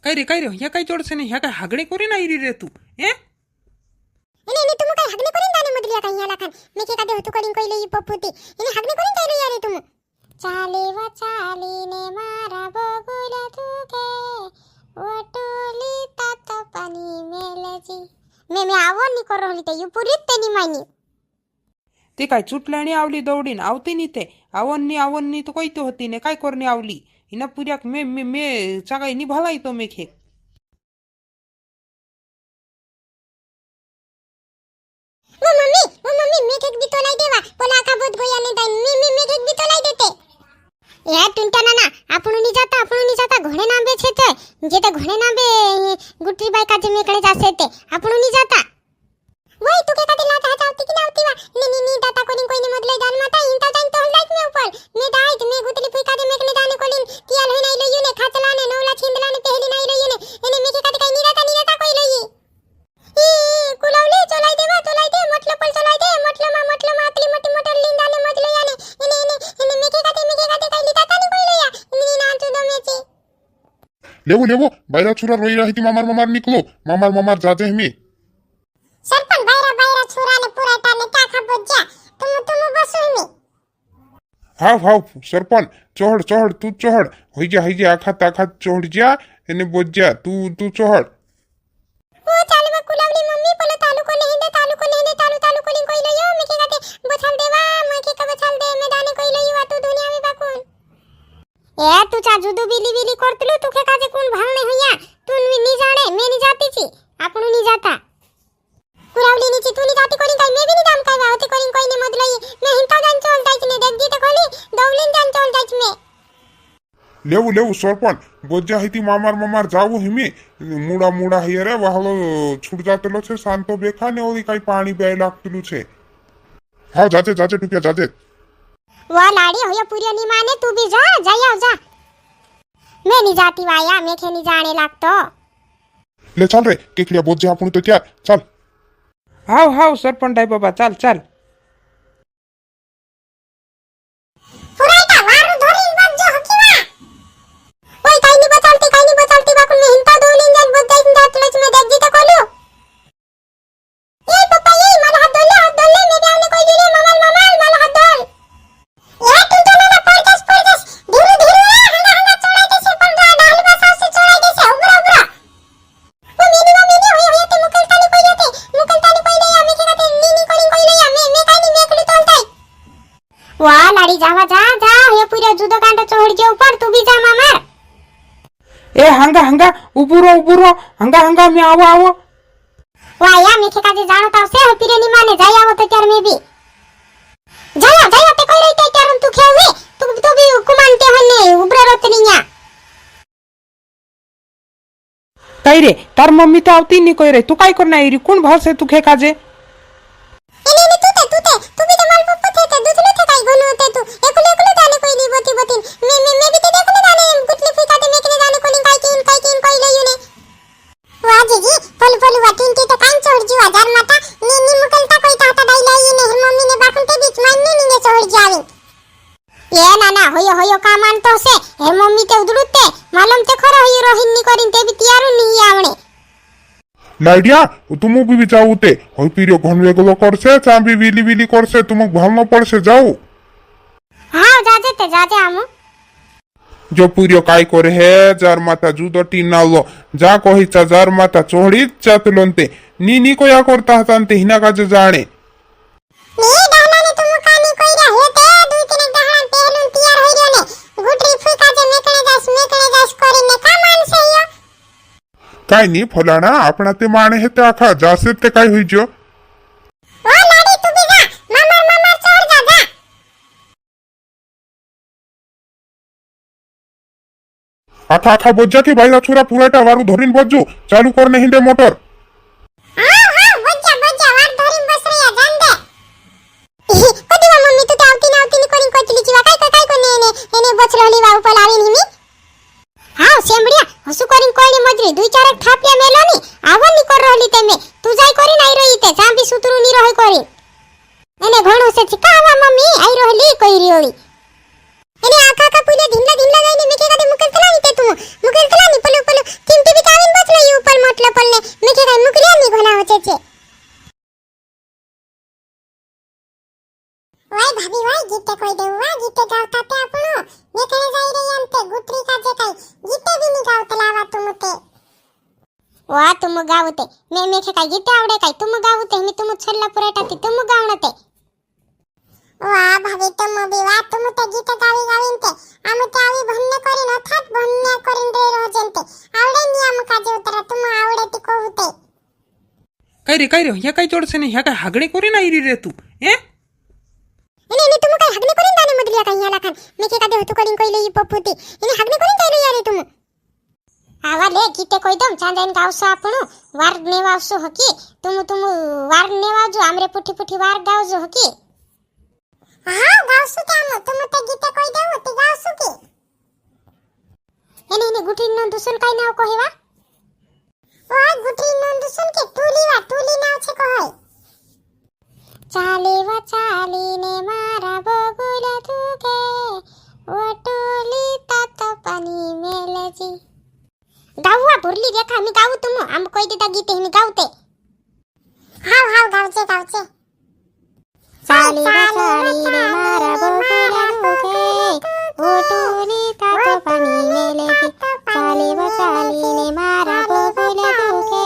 काय रे ह्या काय जोडसे नाही ह्या काय हागडे करी नाही रे तू ए એને તુમ કઈ હગને કરીને દાને મદલિયા કઈ યાલા ખાન મે કે કાદે હોતું કરીને કોઈ લઈ પપ્પુતી એને હગને કરીને કઈ લઈ યારે તુમ ચાલે વા ચાલીને મારા બગુલા તુકે ઓટોલી તાતો પાણી મેલજી મે આવોની કરોલી તે યુ પૂરી તેની માની ते काय चुटल्याने आवली दौडीन आवती नी ते आवन्नी तो कोई तो होती ने काय करणे आवली हिना पुऱ्याक मे चागाई निभालाई तो मेखे वो मम्मी मैं केक भी तो लाई देवा पोला का बहुत गोया ने दाई मैं केक भी तो लाई देते यार टुंटा नाना આપણું ની જાતા ઘોડે નાંબે છે તે જે તે ઘોડે નાંબે ગુટરી બાઈ કાજે મેકળે જાશે તે આપણું ની જાતા वही तू के काते लाता जावती की नावती वा नी दाता कोनी कोईने मदले दान माता इंता जाइन तो लाइक में ऊपर मैं दाई मैं गुतली फुई काते मेकने दाने कोलिन तियाल होई नाही लईयो ने खाचला ने नवला छिंदला ने पहली नाही लईयो ने एने मेके काते काई निराता कोई लई ई कुलावले चलाई दे मतलब पल चलाई दे मतलब आतली मोटी मोटर लिंदा ने मदले याने एने मेके काते काई लिताता ની કોઈ લયા ઇની નાચો દો મેચે लेवो बायरा छुरा रोई रही थी मामार निकलो मामार जाते हमें सरपंच बायरा छोराने पुराटा ने क्या खबर जा तुम बसो में हाव सरपंच चढ़ तू चढ़ होई जा आखा चढ़ जा एने बोझ जा तू चढ़ वो चालू में कुलावली मम्मी पले तालू को नहीं दे तालू को लिंग कोई लयो मैं के कहते बछल देवा मैं के बछल दे मैं दाने कोई लयो वा तू दुनिया में बाकुन ए तू चा जुदू बिली करतलू तू के काजे कोण भाल नहीं होया तू नी जाने मैं नी जाती छी आपनु नी जाता कुलावली नीची तू नी जाती कोनी काई मैं भी नी दाम काई होती कोनी कोई ने मदलई मैं हिंता जान चल जाई ने देख दी तो खोली दौलिन जान चल जाई मैं लेवो सरपंच बोझ जा हिती मामार जाऊ हमें मुड़ा है रे वहालो छूट जातेलो छे शांतो बेखा ने ओरी काई पानी बे लागतलू छे हां जाते टुकिया जाते वा लाड़ी होया पूरी नी माने तू भी जा जा मैं नी जाती वाया मैं खे नी जाने लागतो ले चल रे केकड़िया बोझ जा आपण तो क्या चल हाव सरपंच डाय बाबा चाल पुरायटा वारू धोरीन बजो हकीवा ओय काई नी बचालती बाकुन में हिंता दोलीन जान बजाईन जातलच में देख जी तो कोलू ए पप्पा ये मला हाथ दोले मैं भी आवने कोई दिले ममाल मला हाथ दोल ये तू तो ना पड़कस धीरे हंगा चढ़ाई देसे पण डाल बसाव से चढ़ाई देसे उबरा वो मीनी होया ते मुकलतानी कोई ले या मैं के कहते नीनी कोई ले या मैं काई नी मेकड़ी तोलताई वाह लाड़ी जावा जा ये पूरा जुदो कांटा चढ़ के ऊपर तू भी जा मामा ए हंगा उबुरो हंगा मैं आवो वाह या मेखे काजे जानो ता से पीरे नी माने जाय आवो तो त्यार में भी जाया ते कोई रहते त्यार तू खेवे तू भी कुमानते होने उबरा रतनिया काय रे तार मम्मी तो आवती नी कोई रे तू काय करना रे कोण भाव से तू खे काजे इने तू भी तो माल पप्पू थे दूसरे थे काई गोनो थे तू एकले जाने कोई नी बोती मैं भी तो देखने जाने गुटली फुई काते मेकने जाने कोई काई कोई लयो ने वाह जी पलू वाटिन के तो काई छोड़ जी हजार माता नी मुकलता कोई ताता दाई लाई ने मम्मी ने बाकुन ते बीच मान नी छोड़ जावे ये नाना होयो का मान तो से हे मम्मी ते उदरुते मालूम ते खरो होयो रोहिन नी करिन ते भी तैयार नी आवणे लाइडिया तुम भी जाऊ ते होई पीरियो घन वेगलो करसे चांबी विली करसे तुम भालनो पड़से जाऊ हां जाते आमु जो पीरियो काय करे है जार माता जुदो टीनालो जा कोही जार माता चोड़ी चातलोंते नी कोया करता हतांते हिना काजे जाने नी दाना ने तुम कानी कोई रहे ते दुई तीन दहान पहलुन तैयार होई रने गुटरी फुई काजे मेकणे जास करिने का मान से यो काय नी फलाना आपणा ते माने हे ते आखा जासे ते काय होई जो ओ लाडी तू भी जा मामा चढ़ जा आखा बोझा की बाईला छुरा पुराटा वारू धरीन बज्जू चालू करने हिंदे मोटर हां बच्चा वार धरीन बस रिया जान दे कदी मम्मी तू आवती नी कोनी कोचली जीवा काय को ने बचरली वा ऊपर आवी नी हां सेमड़िया हसु करिन कोनी मजरी दुई चार थापिया मेलोनी आवनी कर रहली ते में तू जाई करी नाही रही ते चांबी सुतरू नी रही करी एने घणो से चिकावा मम्मी आई रहली कोई रियोली एने आका का पूरे ढिमला जाईने में के कदे मुकल तलानी ते तू मुकल तलानी पलो चिमटी भी પહોંચે છે. વાય ભાભી વાય ગીતે કોઈ દેવું વા ગીતે ગાવતા તે આપણો મેકણે જઈ રહી એમ તે ગુતરી કાજે કઈ ગીતે બી ની ગાવત લાવા તુમ તે વા તુમ ગાવતે મે કઈ ગીતે આવડે કઈ તુમ ગાવતે ને તુમ છલ્લા પુરાટાતી તુમ ગાવણતે વાહ ભાભી તુમ બી વા તુમ તે ગીતે ગાવી ગાવીન તે આમ તે આવી ભન્ને કરીને અથાત ભન્ને કરીને રે રોજંતે આવડે ની આમ કાજે ઉતરા તુમ આવડે તી કોહતે કઈ રે ह्या કઈ જોડશે ને ह्या કઈ હાગણી કરીને આવી રે તું હે એને તુમ કઈ હગને કરીને દાને મદલિયા કઈ યાલા ખાન મે કે કાદે હતુ કરીને કોઈ લઈ પપ્પુતી એને હગને કરીને કઈ યાર તુમ આવા લે ગીતે કોઈ દમ ચાંદાઈને ગાવશો આપણું વાર નેવાવશો હકી તુમ વાર નેવાજો આમરે પુઠી વાર ગાવજો હકી હા ગાવશું કે આમ તુમ તે ગીતે કોઈ દેવું તે ગાવશું કે એને ગુઠી નો દુસન કઈ નાવ કહેવા ઓ ગુઠી નો દુસન કે ટૂલી નાવ છે કહે ચાલીને મારા બગુલા તુકે ઓ ટોલી તાતો પાણી મેલજી ગાવવા ભૂરલી રેખા મી ગાવું તુમ આમ કોઈ દેતા ગીતે મી ગાવતે હાવ ગાવજે ચાલીને મારા બગુલા તુકે ઓ ટોલી તાતો પાણી મેલજી ચાલીને મારા બગુલા તુકે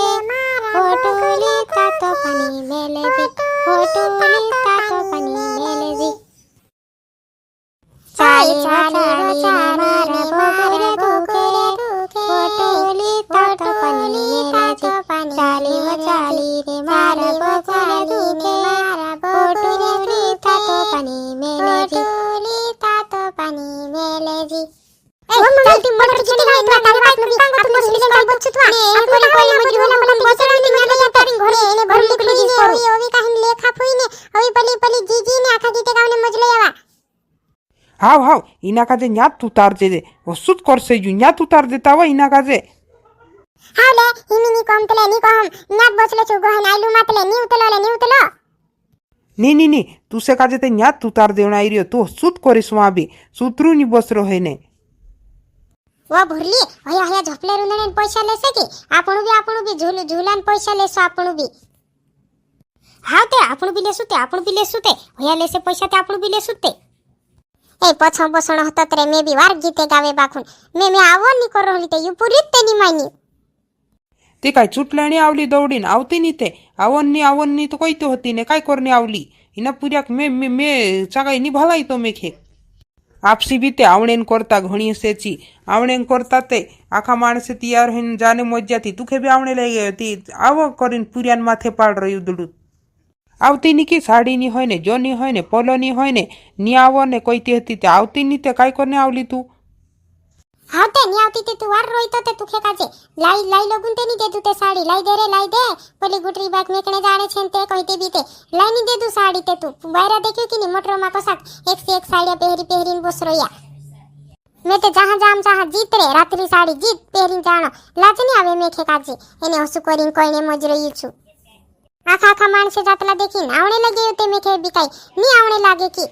ઓ ટોલી તાતો પાણી મેલજી હોટોલી તાતો પાણી મેલજી ચાલી મારા બગુલા તુકે હોટોલી તાતો પાણી મેલજી ચાલી રે મારા બગુલા તુકે હોટોલી તાતો પાણી મેલજી હોટોલી તાતો પાણી મેલજી એ ચાલતી મોટર ચડી ગઈ તો તારી વાત નું કાંગો તું મુશ્કેલ કઈ બચ્ચું તું ને કોઈ મજરી હોલા પલન બોસરાની મેલે લે તારી ઘરે એને ભર નીકળી ગઈ ઓવી ઓવી કાહીન લેખા ફૂઈને ઓવી પલી જીજી ને આખા ગીતે ગાવને મજલે આવા હાવ ઈના કાજે ન્યાત ઉતારજે દે વસુત કરશે ju ન્યાત ઉતાર દેતા હોય ઈના કાજે હાવ લે હિમીની કોમ તલે ની કોમ ન્યાત બસલે છું ગહન આઈલુ માતલે ની ઉતલો ની તું સે કાજે તે ન્યાત ઉતાર દેવણા આવી રહ્યો તું સુત કરીશ વાબી સુતરું ની બસરો હે ને વા ભરલી હયા ઝપલે રૂંદણે પૈસા લેશે કે આપણું બી ઝૂલાન પૈસા લેસો આપણું બી હા તે આપણું બી લેશું તે હયા લેશે પૈસા તે આપણું બી લેશું તે એ પછો બસણો હતો તરે મે બી વાર ગીતે ગાવે બાખુન મે આવો ની કરો લી તે યુ પૂરી તે ની માની તે કાંઈ ચૂંટલાણી આવલી દौડીને આવતી ની તે આવનની તો કોઈ તો હતી ને કાંઈ કોરની આવલી એના પૂર્યાક મે ચાગાઈ ની ભલાઈ તો મેં ખેક આપસી બીતે આવણેન કરતા ઘણી સેચી આવણેન કરતા તે આખા માણસે તૈયાર હઈને જાને મોજ્યાથી તુખે બી આવણે લઈ ગઈ હતી આવો કરીને પૂર્યાન માથે પાડ રહ્યું દુડું આવતી ની કી સાડીની હોય ને જોની હોય ને પોલોની હોય ને ની આવો ને કોઈ તે હતી તે આવતી ની તે કાંઈ કોને આવલી તું હા તે ની આવતી તે તું વાર રોઈ તો તે તુખે કાજે લાઈ લોગુન તે ની દે તું તે સાડી લાઈ દે પેલી ગુટરી બાગ મેકણે જાણે છે તે કહીતે બીતે લાઈ ની દે તું સાડી તે તું બાયરા દેખ્યું કે ની મોટરો માં કસાક એક સે એક સાડી પહેરીને બસ રોયા મે તે જહાં જીત રે રાત્રી સાડી જીત પહેરીને જાણો લાજ ની આવે મેખે કાજે એને હસુ કરીને કોઈને મોજ રહી છું આખા માણસે જાતલા દેખીને આવણે લાગે તે મેખે બી કાઈ ની આવણે લાગે કે